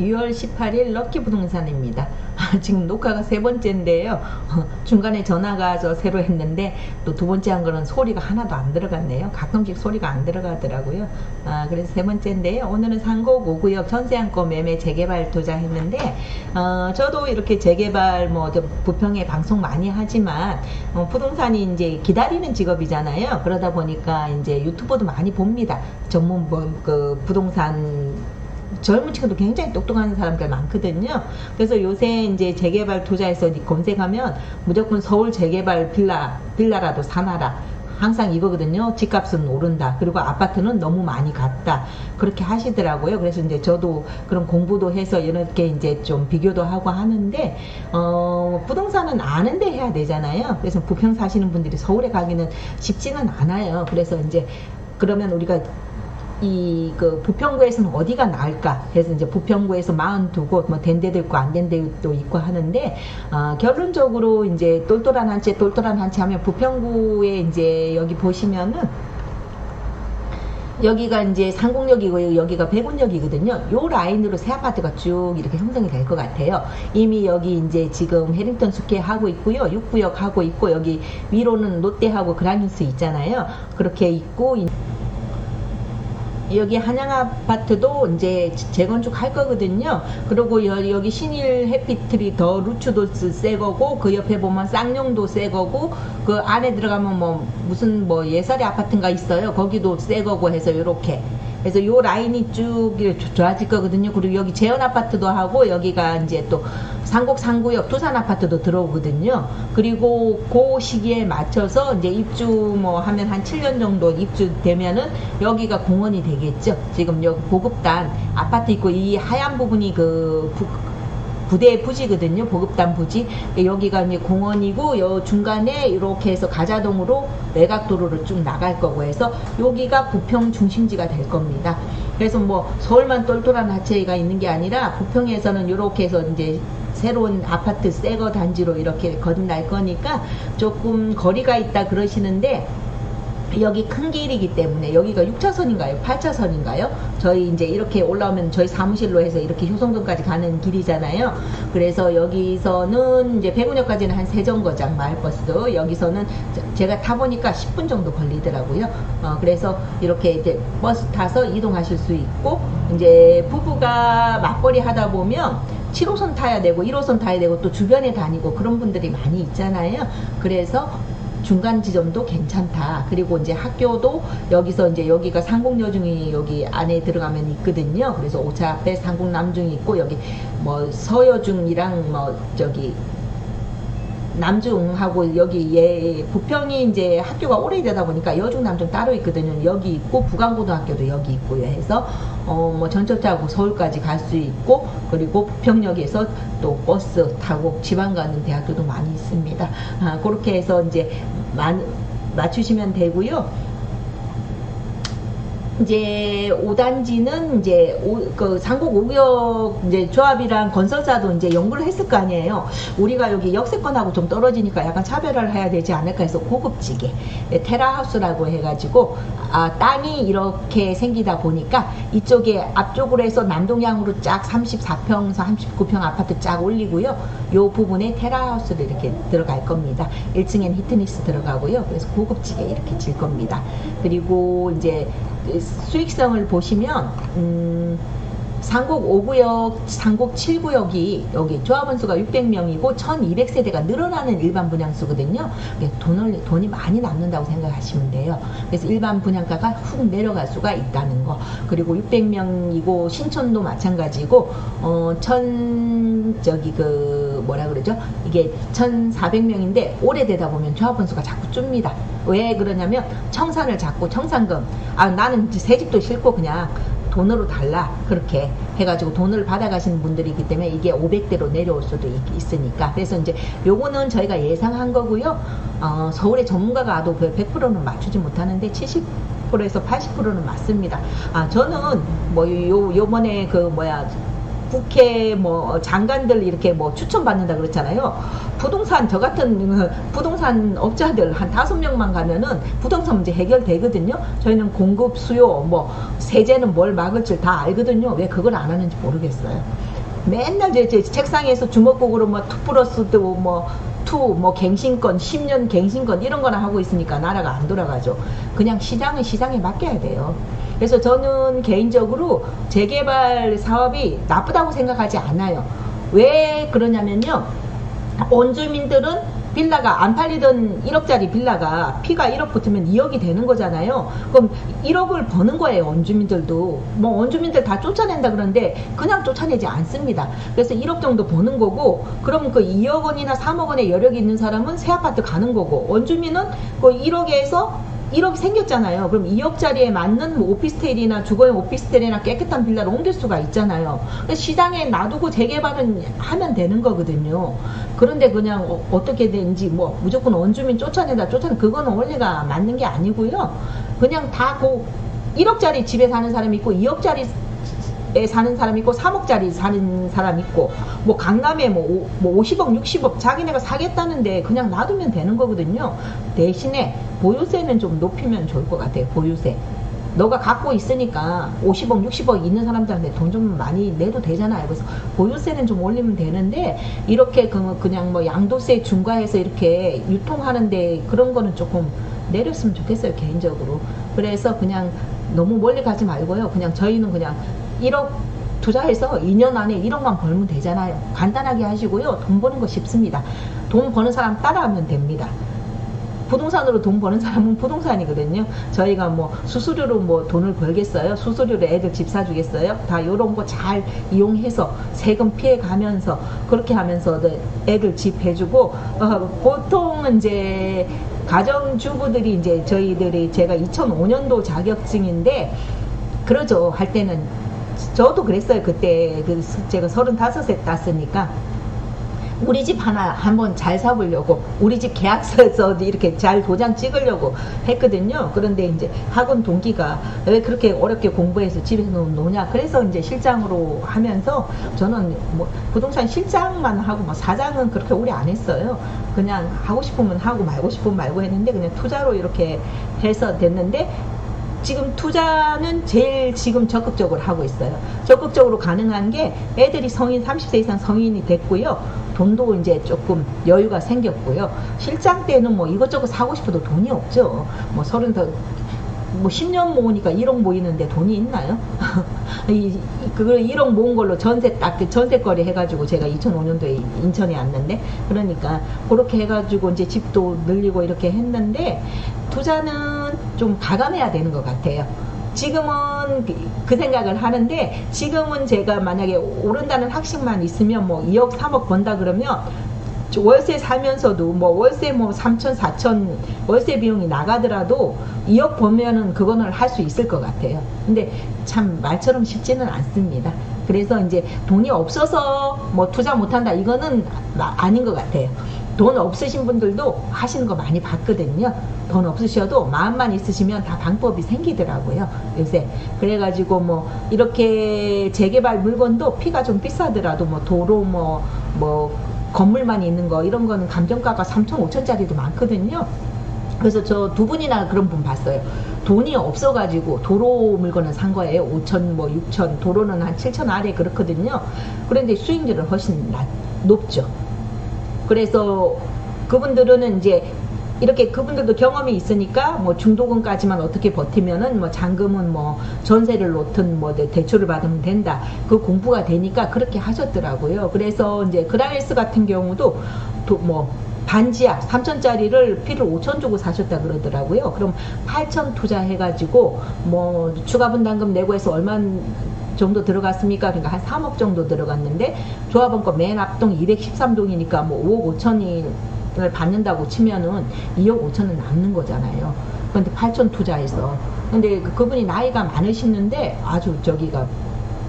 6월 18일 럭키 부동산입니다. 지금 녹화가 세 번째인데요. 중간에 전화가 새로 했는데 또 두 번째 한 거는 소리가 하나도 안 들어갔네요. 가끔씩 소리가 안 들어가더라고요. 그래서 세 번째인데요. 오늘은 상곡 5구역 전세안권 매매 재개발 투자했는데 저도 이렇게 재개발 부평에 방송 많이 하지만 부동산이 이제 기다리는 직업이잖아요. 그러다 보니까 이제 유튜브도 많이 봅니다. 전문 부동산 젊은 친구도 굉장히 똑똑한 사람들 많거든요. 그래서 요새 이제 재개발 투자해서 검색하면 무조건 서울 재개발 빌라라도 사놔라. 항상 이거거든요. 집값은 오른다. 그리고 아파트는 너무 많이 갔다. 그렇게 하시더라고요. 그래서 이제 저도 그런 공부도 해서 이렇게 이제 좀 비교도 하고 하는데, 부동산은 아는데 해야 되잖아요. 그래서 부평 사시는 분들이 서울에 가기는 쉽지는 않아요. 그래서 이제 그러면 우리가 부평구에서는 어디가 나을까? 그래서 이제 부평구에서 42곳, 된 데도 있고 안 된 데도 있고 하는데, 결론적으로 이제 똘똘한 한 채 하면 부평구에 이제 여기 보시면은, 여기가 이제 상공역이고 여기가 백운역이거든요. 요 라인으로 새 아파트가 쭉 이렇게 형성이 될 것 같아요. 이미 여기 이제 지금 해링턴 스퀘어 하고 있고요. 6구역 하고 있고, 여기 위로는 롯데하고 그라뉴스 있잖아요. 그렇게 있고, 여기 한양 아파트도 이제 재건축 할 거거든요. 그리고 여기 신일 해피트리 더 루츠도 새 거고, 그 옆에 보면 쌍용도 새 거고, 그 안에 들어가면 무슨 예설의 아파트인가 있어요. 거기도 새 거고 해서 요렇게. 그래서 요 라인이 쭉 좋아질 거거든요. 그리고 여기 재현 아파트도 하고, 여기가 이제 또 상곡 3구역 두산 아파트도 들어오거든요. 그리고 그 시기에 맞춰서 이제 입주 하면 한 7년 정도 입주되면은 여기가 공원이 되겠죠. 지금 여기 보급단 아파트 있고, 이 하얀 부분이 부대 부지거든요. 보급단 부지. 여기가 이제 공원이고, 요 중간에 이렇게 해서 가자동으로 외곽도로를 쭉 나갈 거고 해서 여기가 부평 중심지가 될 겁니다. 그래서 서울만 똘똘한 하체가 있는 게 아니라 부평에서는 이렇게 해서 이제 새로운 아파트 새거 단지로 이렇게 거듭날 거니까 조금 거리가 있다 그러시는데, 여기 큰 길이기 때문에 여기가 6차선인가요? 8차선인가요? 저희 이제 이렇게 올라오면 저희 사무실로 해서 이렇게 효성동까지 가는 길이잖아요. 그래서 여기서는 이제 백운역까지는 한 세정거장 마을버스, 여기서는 제가 타보니까 10분 정도 걸리더라고요. 그래서 이렇게 이제 버스 타서 이동하실 수 있고, 이제 부부가 맞벌이 하다 보면 7호선 타야 되고 1호선 타야 되고 또 주변에 다니고 그런 분들이 많이 있잖아요. 그래서 중간 지점도 괜찮다. 그리고 이제 학교도 여기서 이제 여기가 상공여중이 여기 안에 들어가면 있거든요. 그래서 5차 앞에 상공남중이 있고, 여기 서여중이랑 저기 남중하고 여기 부평이 이제 학교가 오래되다 보니까 여중 남중 따로 있거든요. 여기 있고 부강고등학교도 여기 있고요. 해서 전철 타고 서울까지 갈 수 있고, 그리고 부평역에서 또 버스 타고 지방 가는 대학교도 많이 있습니다. 그렇게 해서 이제 맞추시면 되고요. 이제 5단지는 이제 상곡 5구역 이제 조합이랑 건설사도 이제 연구를 했을 거 아니에요. 우리가 여기 역세권하고 좀 떨어지니까 약간 차별화를 해야 되지 않을까 해서 고급지게 테라하우스라고 해가지고, 땅이 이렇게 생기다 보니까 이쪽에 앞쪽으로 해서 남동향으로 쫙 34평, 39평 아파트 쫙 올리고요. 요 부분에 테라하우스를 이렇게 들어갈 겁니다. 1층엔 히트닉스 들어가고요. 그래서 고급지게 이렇게 질 겁니다. 그리고 이제 수익성을 보시면 상곡 5구역, 상곡 7구역이 여기 조합원 수가 600명이고 1200세대가 늘어나는 일반 분양수거든요. 돈이 많이 남는다고 생각하시면 돼요. 그래서 일반 분양가가 훅 내려갈 수가 있다는 거. 그리고 600명이고 신촌도 마찬가지고, 이게 1400명인데 오래되다 보면 조합원 수가 자꾸 줍니다. 왜 그러냐면 청산을 자꾸 청산금, 나는 새 집도 싫고 그냥 돈으로 달라, 그렇게 해가지고 돈을 받아가시는 분들이 있기 때문에 이게 500대로 내려올 수도 있으니까. 그래서 이제 요거는 저희가 예상한 거고요. 서울의 전문가가 와도 100%는 맞추지 못하는데 70%에서 80%는 맞습니다. 저는 요번에 국회 장관들 이렇게 추천받는다 그랬잖아요. 저 같은 부동산 업자들 한 5명만 가면은 부동산 문제 해결되거든요. 저희는 공급, 수요, 세제는 뭘 막을 줄 다 알거든요. 왜 그걸 안 하는지 모르겠어요. 맨날 제 책상에서 주먹국으로 뭐 투 플러스 뭐 갱신권, 10년 갱신권 이런 거나 하고 있으니까 나라가 안 돌아가죠. 그냥 시장은 시장에 맡겨야 돼요. 그래서 저는 개인적으로 재개발 사업이 나쁘다고 생각하지 않아요. 왜 그러냐면요. 원주민들은 빌라가 안 팔리던 1억짜리 빌라가 피가 1억 붙으면 2억이 되는 거잖아요. 그럼 1억을 버는 거예요. 원주민들도. 뭐 원주민들 다 쫓아낸다 그러는데 그냥 쫓아내지 않습니다. 그래서 1억 정도 버는 거고, 그럼 그 2억 원이나 3억 원의 여력이 있는 사람은 새 아파트 가는 거고, 원주민은 그 1억에서 1억 생겼잖아요. 그럼 2억짜리에 맞는 뭐 오피스텔이나 주거용 오피스텔이나 깨끗한 빌라를 옮길 수가 있잖아요. 시장에 놔두고 재개발은 하면 되는 거거든요. 그런데 그냥 어떻게 되는지 뭐 무조건 원주민 쫓아낸다 그거는 원리가 맞는 게 아니고요. 그냥 다 그 1억짜리 집에 사는 사람이 있고 2억짜리 에 사는 사람 있고 3억짜리 사는 사람 있고, 뭐 강남에 뭐 50억 60억 자기네가 사겠다는데 그냥 놔두면 되는 거거든요. 대신에 보유세는 좀 높이면 좋을 것 같아요. 보유세 너가 갖고 있으니까 50억 60억 있는 사람들한테 돈 좀 많이 내도 되잖아요. 그래서 보유세는 좀 올리면 되는데, 이렇게 그냥 뭐 양도세 중과해서 이렇게 유통하는데 그런 거는 조금 내렸으면 좋겠어요, 개인적으로. 그래서 그냥 너무 멀리 가지 말고요. 그냥 저희는 그냥 1억 투자해서 2년 안에 1억만 벌면 되잖아요. 간단하게 하시고요. 돈 버는 거 쉽습니다. 돈 버는 사람 따라하면 됩니다. 부동산으로 돈 버는 사람은 부동산이거든요. 저희가 뭐 수수료로 뭐 돈을 벌겠어요? 수수료로 애들 집 사주겠어요? 다 요런 거 잘 이용해서 세금 피해 가면서 그렇게 하면서 애들 집 해주고, 보통은 이제 가정주부들이 이제 저희들이 제가 2005년도 자격증인데 그러죠. 할 때는 저도 그랬어요. 그때 제가 35세 땄으니까 우리 집 하나 한번 잘 사보려고, 우리 집 계약서에서 이렇게 잘 도장 찍으려고 했거든요. 그런데 이제 학원 동기가 왜 그렇게 어렵게 공부해서 집에서 노냐, 그래서 이제 실장으로 하면서 저는 뭐 부동산 실장만 하고 뭐 사장은 그렇게 오래 안 했어요. 그냥 하고 싶으면 하고 말고 싶으면 말고 했는데 그냥 투자로 이렇게 해서 됐는데, 지금 투자는 제일 지금 적극적으로 하고 있어요. 적극적으로 가능한 게 애들이 30세 이상 성인이 됐고요. 돈도 이제 조금 여유가 생겼고요. 실장 때는 뭐 이것저것 사고 싶어도 돈이 없죠. 뭐 10년 모으니까 1억 모이는데 돈이 있나요? 그걸 1억 모은 걸로 전세거리 해가지고 제가 2005년도에 인천에 왔는데, 그러니까 그렇게 해가지고 이제 집도 늘리고 이렇게 했는데, 투자는 좀 가감해야 되는 것 같아요. 지금은 그 생각을 하는데, 지금은 제가 만약에 오른다는 확신만 있으면 뭐 2억 3억 번다 그러면 월세 살면서도 뭐 월세 뭐 3천 4천 월세 비용이 나가더라도 2억 벌면은 그거는 할 수 있을 것 같아요. 근데 참 말처럼 쉽지는 않습니다. 그래서 이제 돈이 없어서 뭐 투자 못한다 이거는 아닌 것 같아요. 돈 없으신 분들도 하시는 거 많이 봤거든요. 돈 없으셔도 마음만 있으시면 다 방법이 생기더라고요, 요새. 그래가지고 뭐 이렇게 재개발 물건도 피가 좀 비싸더라도 뭐 도로 뭐 건물만 있는 거 이런 거는 감정가가 3천 5천짜리도 많거든요. 그래서 저 두 분이나 그런 분 봤어요. 돈이 없어가지고 도로 물건을 산 거예요. 5천 뭐 6천, 도로는 한 7천 아래 그렇거든요. 그런데 수익률은 훨씬 높죠. 그래서 그분들은 이제 이렇게 그분들도 경험이 있으니까 뭐 중도금까지만 어떻게 버티면은 뭐 잔금은 뭐 전세를 놓든 뭐 대출을 받으면 된다. 그 공부가 되니까 그렇게 하셨더라고요. 그래서 이제 그라일스 같은 경우도 뭐 반지하 3천짜리를 피를 5천 주고 사셨다 그러더라고요. 그럼 8천 투자해가지고 뭐 추가 분담금 내고 해서 얼마 정도 들어갔습니까? 그러니까 한 3억 정도 들어갔는데, 조합원권 맨 앞동 213동이니까 뭐 5억 5천을 받는다고 치면은 2억 5천은 남는 거잖아요. 근데 8천 투자해서. 근데 그분이 나이가 많으시는데 아주 저기가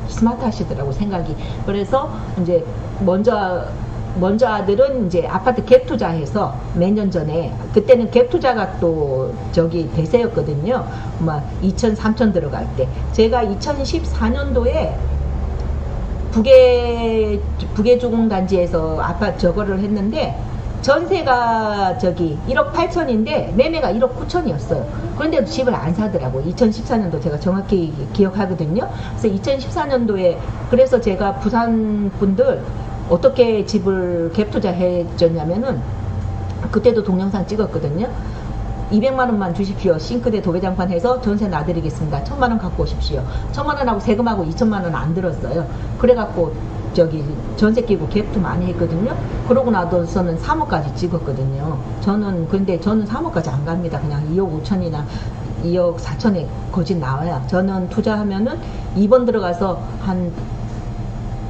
스마트 하시더라고, 생각이. 그래서 이제 먼저 아들은 이제 아파트 갭 투자해서 몇 년 전에, 그때는 갭 투자가 또 저기 대세였거든요. 막 2천, 3천 들어갈 때. 제가 2014년도에 북해주공단지에서 아파트 저거를 했는데, 전세가 저기 1억 8천인데 매매가 1억 9천이었어요. 그런데도 집을 안 사더라고요. 2014년도 제가 정확히 기억하거든요. 그래서 2014년도에 그래서 제가 부산 분들 어떻게 집을 갭 투자해줬냐면은 그때도 동영상 찍었거든요. 200만 원만 주십시오. 싱크대 도배장판 해서 전세 놔드리겠습니다. 1000만 원 갖고 오십시오. 1000만 원하고 세금하고 2천만 원 안 들었어요. 그래갖고 저기 전세 끼고 갭도 많이 했거든요. 그러고 나서는 3억까지 찍었거든요. 근데 저는 3억까지 안 갑니다. 그냥 2억 5천이나 2억 4천에 거짓 나와요. 저는 투자하면은 2번 들어가서 한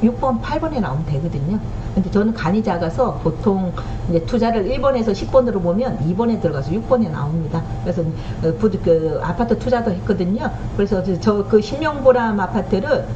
6번, 8번에 나오면 되거든요. 근데 저는 간이 작아서 보통 이제 투자를 1번에서 10번으로 보면 2번에 들어가서 6번에 나옵니다. 그래서 그 아파트 투자도 했거든요. 그래서 저 그 신명보람 아파트를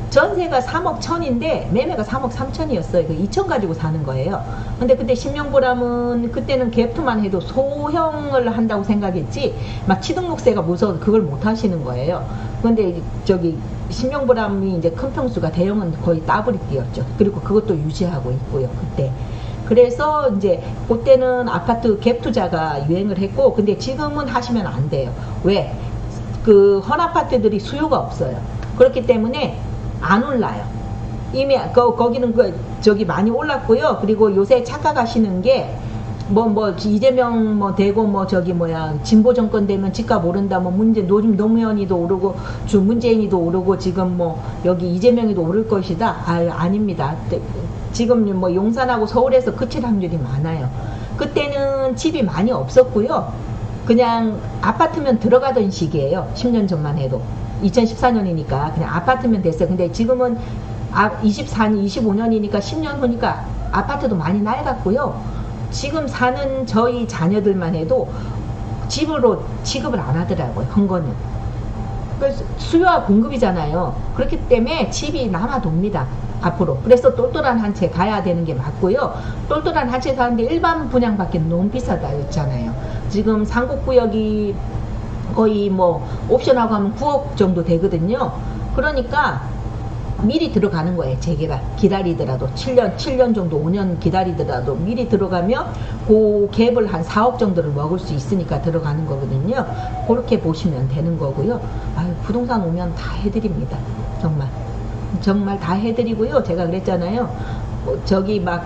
전세가 3억 1천인데 매매가 3억 3천이었어요. 그 2천 가지고 사는 거예요. 근데 그때 신명보람은 그때는 갭투만 해도 소형을 한다고 생각했지 막 취등록세가 무서워서 그걸 못 하시는 거예요. 근데 저기 신명보람이 이제 큰 평수가 대형은 거의 따블이 뛰었죠. 그리고 그것도 유지하고 있고요. 그때. 그래서 이제 그때는 아파트 갭 투자가 유행을 했고 근데 지금은 하시면 안 돼요. 왜? 그 헌아파트들이 수요가 없어요. 그렇기 때문에 안 올라요. 이미 거기는 저기 많이 올랐고요. 그리고 요새 착각하시는 게 이재명 되고 저기 진보 정권 되면 집값 오른다 요즘 노무현이도 오르고 문재인이도 오르고 지금 여기 이재명이도 오를 것이다. 아닙니다. 지금 용산하고 서울에서 그칠 확률이 많아요. 그때는 집이 많이 없었고요. 그냥 아파트면 들어가던 시기예요. 10년 전만 해도. 2014년이니까 그냥 아파트면 됐어요. 근데 지금은 25년이니까 10년 후니까 아파트도 많이 낡았고요. 지금 사는 저희 자녀들만 해도 집으로 취급을 안 하더라고요. 헌거는. 그래서 수요와 공급이잖아요. 그렇기 때문에 집이 남아돕니다. 앞으로. 그래서 똘똘한 한 채 가야 되는 게 맞고요. 똘똘한 한 채 사는데 일반 분양밖에 너무 비싸다였잖아요. 지금 상곡구역이 거의 옵션하고 하면 9억 정도 되거든요. 그러니까 미리 들어가는 거예요. 재개발 기다리더라도 7년 정도 5년 기다리더라도 미리 들어가면 그 갭을 한 4억 정도를 먹을 수 있으니까 들어가는 거거든요. 그렇게 보시면 되는 거고요. 부동산 오면 다 해드립니다. 정말 다 해드리고요. 제가 그랬잖아요. 저기 막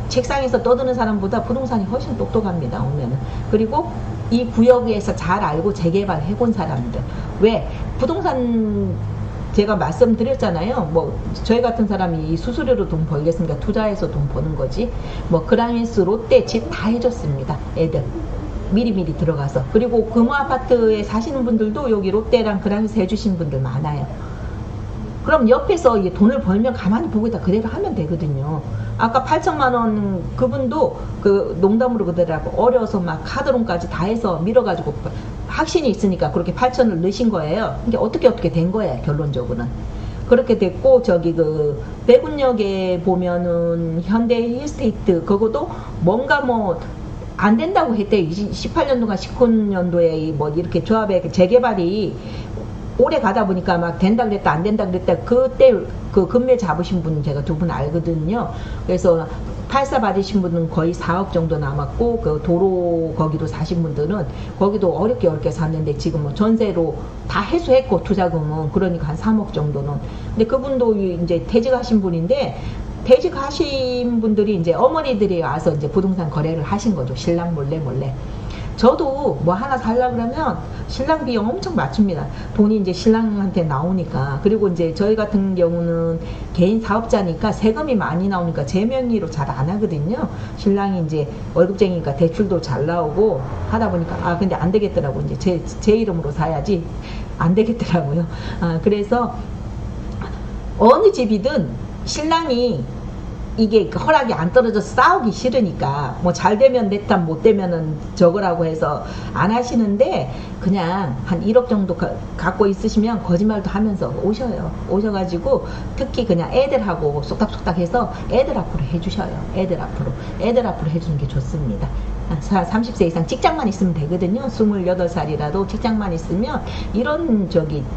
책상에서 떠드는 사람보다 부동산이 훨씬 똑똑합니다. 오면은. 그리고 이 구역에서 잘 알고 재개발 해본 사람들. 왜? 부동산 제가 말씀드렸잖아요. 저희 같은 사람이 수수료로 돈 벌겠습니까? 투자해서 돈 버는 거지. 그라미스, 롯데 집 다 해줬습니다. 애들. 미리미리 들어가서. 그리고 금호아파트에 사시는 분들도 여기 롯데랑 그라미스 해주신 분들 많아요. 그럼 옆에서 돈을 벌면 가만히 보고 있다 그대로 하면 되거든요. 아까 8천만 원 그분도 농담으로 그러더라고. 어려서 막 카드론까지 다 해서 밀어가지고 확신이 있으니까 그렇게 8천을 넣으신 거예요. 이게 어떻게 된 거예요, 결론적으로는. 그렇게 됐고, 배군역에 보면은 현대 힐스테이트, 그것도 뭔가 안 된다고 했대. 18년도가 19년도에 이렇게 조합의 재개발이 오래 가다 보니까 막 된다 그랬다 안 된다 그랬다. 그때 그 금매 잡으신 분 제가 2분 알거든요. 그래서 84 받으신 분은 거의 4억 정도 남았고 그 도로 거기도 사신 분들은 거기도 어렵게 샀는데 지금 전세로 다 해소했고 투자금은 그러니까 한 3억 정도는. 근데 그분도 이제 퇴직하신 분인데 퇴직하신 분들이 이제 어머니들이 와서 이제 부동산 거래를 하신 거죠. 신랑 몰래. 저도 하나 살려고 그러면 신랑 비용 엄청 맞춥니다. 돈이 이제 신랑한테 나오니까. 그리고 이제 저희 같은 경우는 개인 사업자니까 세금이 많이 나오니까 제 명의로 잘 안 하거든요. 신랑이 이제 월급쟁이니까 대출도 잘 나오고 하다 보니까 근데 안 되겠더라고. 이제 제 이름으로 사야지 안 되겠더라고요. 그래서 어느 집이든 신랑이 이게 허락이 안 떨어져서 싸우기 싫으니까 잘 되면 내 탓 못 되면은 저거라고 해서 안 하시는데 그냥 한 1억 정도 갖고 있으시면 거짓말도 하면서 오셔가지고 특히 그냥 애들하고 쏙닥쏙닥 해서 애들 앞으로 해주셔요. 애들 앞으로 해주는 게 좋습니다. 30세 이상 직장만 있으면 되거든요. 28살이라도 직장만 있으면 이런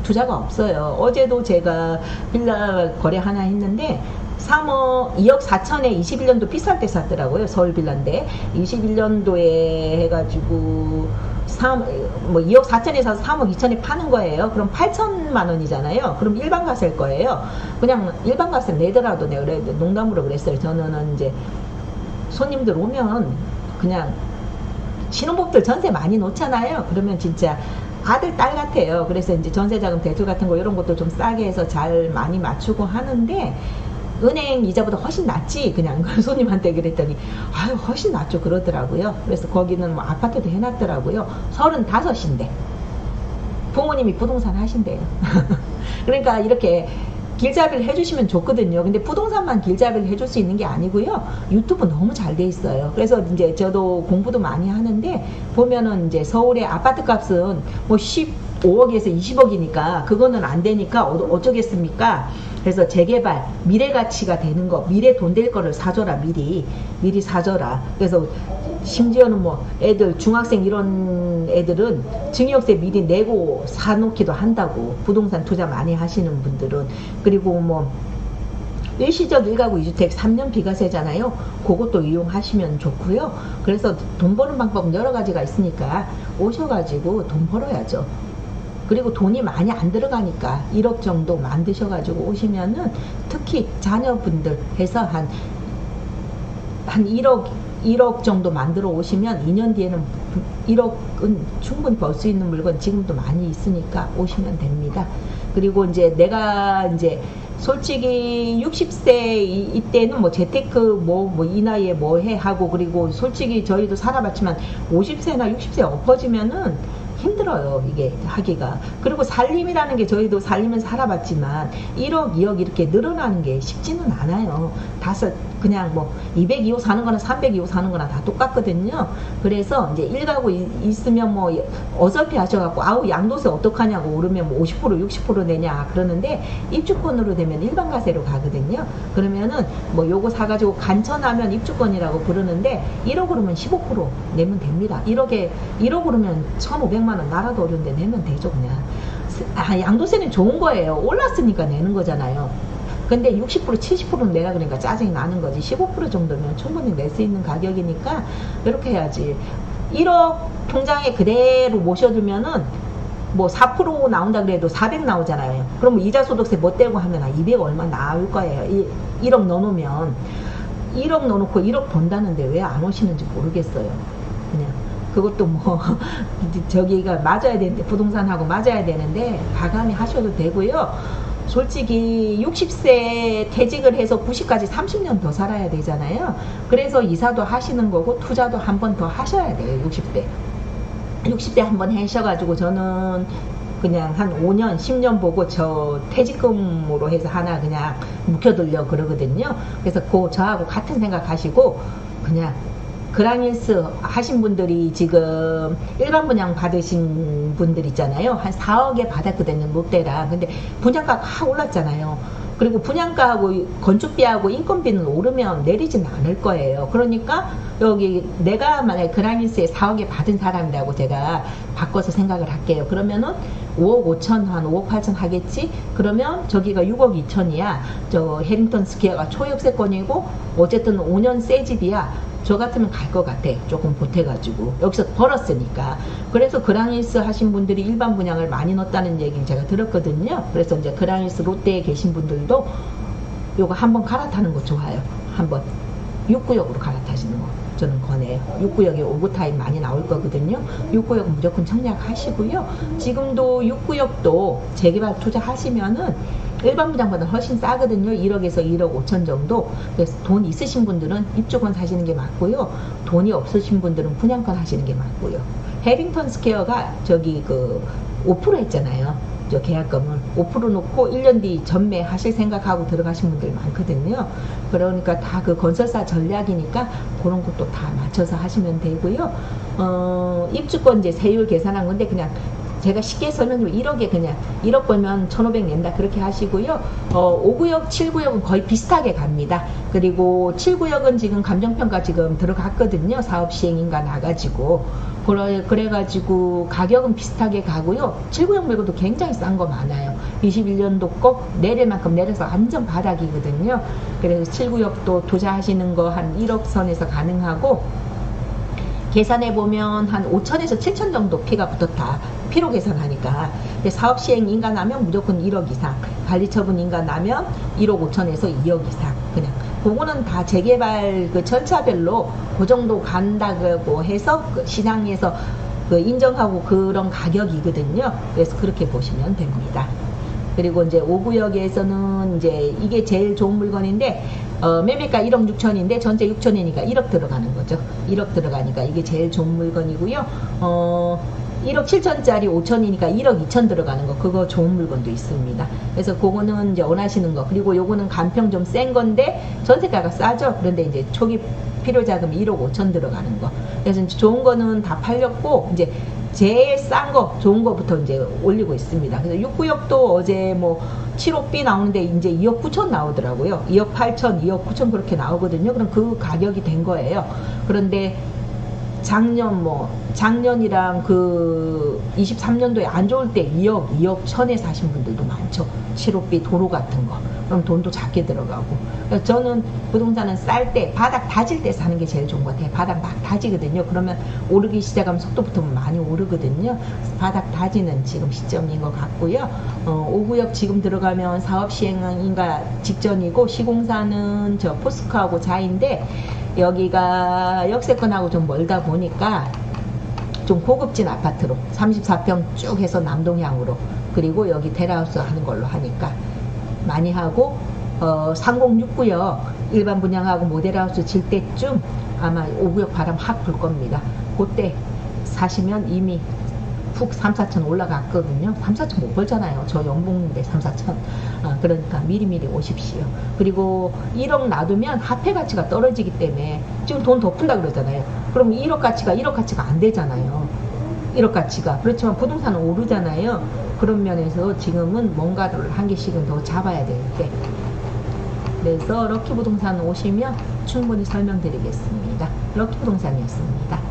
투자가 없어요. 어제도 제가 빌라 거래 하나 했는데 3억 2억 4천에 21년도 비쌀 때 샀더라고요. 서울 빌라인데 21년도에 해가지고 2억 4천에 사서 3억 2천에 파는 거예요. 그럼 8천만 원이잖아요. 그럼 일반 가세일 거예요. 그냥 일반 가세 내더라도 내가 그래 농담으로 그랬어요. 저는 이제 손님들 오면 그냥 신혼부부들 전세 많이 놓잖아요. 그러면 진짜 아들 딸 같아요. 그래서 이제 전세자금 대출 같은 거 이런 것도 좀 싸게 해서 잘 많이 맞추고 하는데 은행 이자보다 훨씬 낫지. 그냥 손님한테 그랬더니 아유 훨씬 낫죠 그러더라고요. 그래서 거기는 뭐 아파트도 해놨더라고요. 35인데 부모님이 부동산 하신대요. 그러니까 이렇게 길잡이를 해주시면 좋거든요. 근데 부동산만 길잡이를 해줄 수 있는 게 아니고요. 유튜브 너무 잘 돼 있어요. 그래서 이제 저도 공부도 많이 하는데 보면은 이제 서울의 아파트 값은 뭐 15억에서 20억이니까 그거는 안 되니까 어쩌겠습니까? 그래서 재개발, 미래 가치가 되는 거, 미래 돈 될 거를 사줘라, 미리 사줘라. 그래서 심지어는 뭐 애들, 중학생 이런 애들은 증여세 미리 내고 사놓기도 한다고. 부동산 투자 많이 하시는 분들은. 그리고 뭐 일시적 1가구 2주택 3년 비과세잖아요. 그것도 이용하시면 좋고요. 그래서 돈 버는 방법은 여러 가지가 있으니까 오셔가지고 돈 벌어야죠. 그리고 돈이 많이 안 들어가니까 1억 정도 만드셔가지고 오시면은 특히 자녀분들 해서 한 1억 정도 만들어 오시면 2년 뒤에는 1억은 충분히 벌 수 있는 물건 지금도 많이 있으니까 오시면 됩니다. 그리고 이제 내가 이제 솔직히 60세 이때는 뭐 재테크 뭐 이 나이에 뭐 해 하고 그리고 솔직히 저희도 살아봤지만 50세나 60세 엎어지면은 힘들어요 이게 하기가. 그리고 살림이라는 게 저희도 살림을 살아봤지만 1억 2억 이렇게 늘어나는 게 쉽지는 않아요. 그냥 뭐 202호 사는 거나 302호 사는 거나 다 똑같거든요. 그래서 이제 1가구 있으면 뭐 어설피 하셔갖고 아우 양도세 어떡하냐고 오르면 뭐 50% 60% 내냐 그러는데 입주권으로 되면 일반 가세로 가거든요. 그러면은 뭐 요거 사가지고 간천하면 입주권이라고 부르는데 1억 오르면 15% 내면 됩니다. 1억 오르면 1,500만 원 나라도 어려운데 내면 되죠 그냥. 양도세는 좋은 거예요. 올랐으니까 내는 거잖아요. 근데 60% 70%는 내라 그러니까 짜증이 나는 거지. 15% 정도면 충분히 낼 수 있는 가격이니까 이렇게 해야지. 1억 통장에 그대로 모셔두면은 뭐 4% 나온다 그래도 400 나오잖아요. 그러면 이자 소득세 못 떼고 하면 200 얼마 나올 거예요. 1억 넣어놓으면 1억 넣어놓고 1억 번다는데 왜 안 오시는지 모르겠어요. 그냥 그것도 뭐 저기가 맞아야 되는데 부동산하고 맞아야 되는데 과감히 하셔도 되고요. 솔직히 60세 퇴직을 해서 90까지 30년 더 살아야 되잖아요. 그래서 이사도 하시는 거고 투자도 한 번 더 하셔야 돼요. 60대 한 번 하셔가지고 저는 그냥 한 5년 10년 보고 저 퇴직금으로 해서 하나 그냥 묵혀두려 그러거든요. 그래서 저하고 같은 생각 하시고 그냥 그라밀스 하신 분들이 지금 일반 분양 받으신 분들 있잖아요. 한 4억에 받았거든요. 롯데랑. 근데 분양가가 확 올랐잖아요. 그리고 분양가하고 건축비하고 인건비는 오르면 내리진 않을 거예요. 그러니까 여기 내가 만약에 그라밀스에 4억에 받은 사람이라고 제가 바꿔서 생각을 할게요. 그러면은 5억 5천 한 5억 8천 하겠지? 그러면 저기가 6억 2천이야. 저 해링턴 스퀘어가 초역세권이고 어쨌든 5년 새 집이야. 저 같으면 갈 것 같아. 조금 보태가지고. 여기서 벌었으니까. 그래서 그라밀스 하신 분들이 일반 분양을 많이 넣었다는 얘기를 제가 들었거든요. 그래서 이제 그라밀스 롯데에 계신 분들도 요거 한번 갈아타는 거 좋아요. 한번 6구역으로 갈아타시는 거 저는 권해요. 6구역에 오버타임 많이 나올 거거든요. 6구역 무조건 청약하시고요. 지금도 6구역도 재개발 투자하시면은 일반 분양보다 훨씬 싸거든요. 1억에서 1억 5천 정도. 그래서 돈 있으신 분들은 입주권 사시는 게 맞고요. 돈이 없으신 분들은 분양권 하시는 게 맞고요. 해링턴 스퀘어가 저기 그 5% 했잖아요. 저 계약금을 5% 놓고 1년 뒤 전매하실 생각하고 들어가신 분들 많거든요. 그러니까 다 그 건설사 전략이니까 그런 것도 다 맞춰서 하시면 되고요. 입주권 이제 세율 계산한 건데 그냥 제가 쉽게 설명드리면 1억에 그냥 1억 벌면 1,500 낸다 그렇게 하시고요. 5구역, 7구역은 거의 비슷하게 갑니다. 그리고 7구역은 지금 감정평가 지금 들어갔거든요. 사업 시행인가 나가지고. 그래가지고 가격은 비슷하게 가고요. 7구역 말고도 굉장히 싼 거 많아요. 21년도 꼭 내릴 만큼 내려서 완전 바닥이거든요. 그래서 7구역도 투자하시는 거 한 1억 선에서 가능하고, 계산해 보면 한 5천에서 7천 정도 피가 붙었다. 피로 계산하니까. 근데 사업 시행 인가 나면 무조건 1억 이상, 관리 처분 인가 나면 1억 5천에서 2억 이상. 그냥 그거는 다 재개발 그 절차별로 그 정도 간다고 해서 그 시장에서 그 인정하고 그런 가격이거든요. 그래서 그렇게 보시면 됩니다. 그리고 이제 5구역에서는 이제 이게 제일 좋은 물건인데, 매매가 1억 6천인데 전체 6천이니까 1억 들어가는 거죠. 1억 들어가니까 이게 제일 좋은 물건이고요. 1억 7천짜리 5천이니까 1억 2천 들어가는 거, 그거 좋은 물건도 있습니다. 그래서 그거는 이제 원하시는 거. 그리고 요거는 간평 좀 센 건데 전세가가 싸죠. 그런데 이제 초기 필요 자금이 1억 5천 들어가는 거. 그래서 이제 좋은 거는 다 팔렸고, 이제 제일 싼 거, 좋은 거부터 이제 올리고 있습니다. 그래서 6구역도 어제 뭐 7억 B 나오는데 이제 2억 9천 나오더라고요. 2억 8천, 2억 9천 그렇게 나오거든요. 그럼 그 가격이 된 거예요. 그런데 작년이랑 그 23년도에 안 좋을 때 2억 천에 사신 분들도 많죠. 7호B 도로 같은 거. 그럼 돈도 작게 들어가고. 그래서 저는 부동산은 쌀 때, 바닥 다질 때 사는 게 제일 좋은 것 같아요. 바닥 막 다지거든요. 그러면 오르기 시작하면 속도 붙으면 많이 오르거든요. 바닥 다지는 지금 시점인 것 같고요. 5구역 지금 들어가면 사업 시행인가 직전이고, 시공사는 저 포스코하고 자인데, 여기가 역세권하고 좀 멀다 보니까 좀 고급진 아파트로 34평 쭉 해서 남동향으로, 그리고 여기 테라우스 하는 걸로 하니까 많이 하고, 3069역 일반 분양하고 모델하우스 질 때쯤 아마 5구역 바람 확 불 겁니다. 그때 사시면 이미 훅 3, 4천 올라갔거든요. 3, 4천 못 벌잖아요. 저 연봉인데 3, 4천. 그러니까 미리미리 오십시오. 그리고 1억 놔두면 화폐 가치가 떨어지기 때문에, 지금 돈 더 푼다 그러잖아요. 그럼 1억 가치가 안 되잖아요. 1억 가치가. 그렇지만 부동산은 오르잖아요. 그런 면에서 지금은 뭔가를 한 개씩은 더 잡아야 될 때. 그래서 럭키 부동산 오시면 충분히 설명드리겠습니다. 럭키 부동산이었습니다.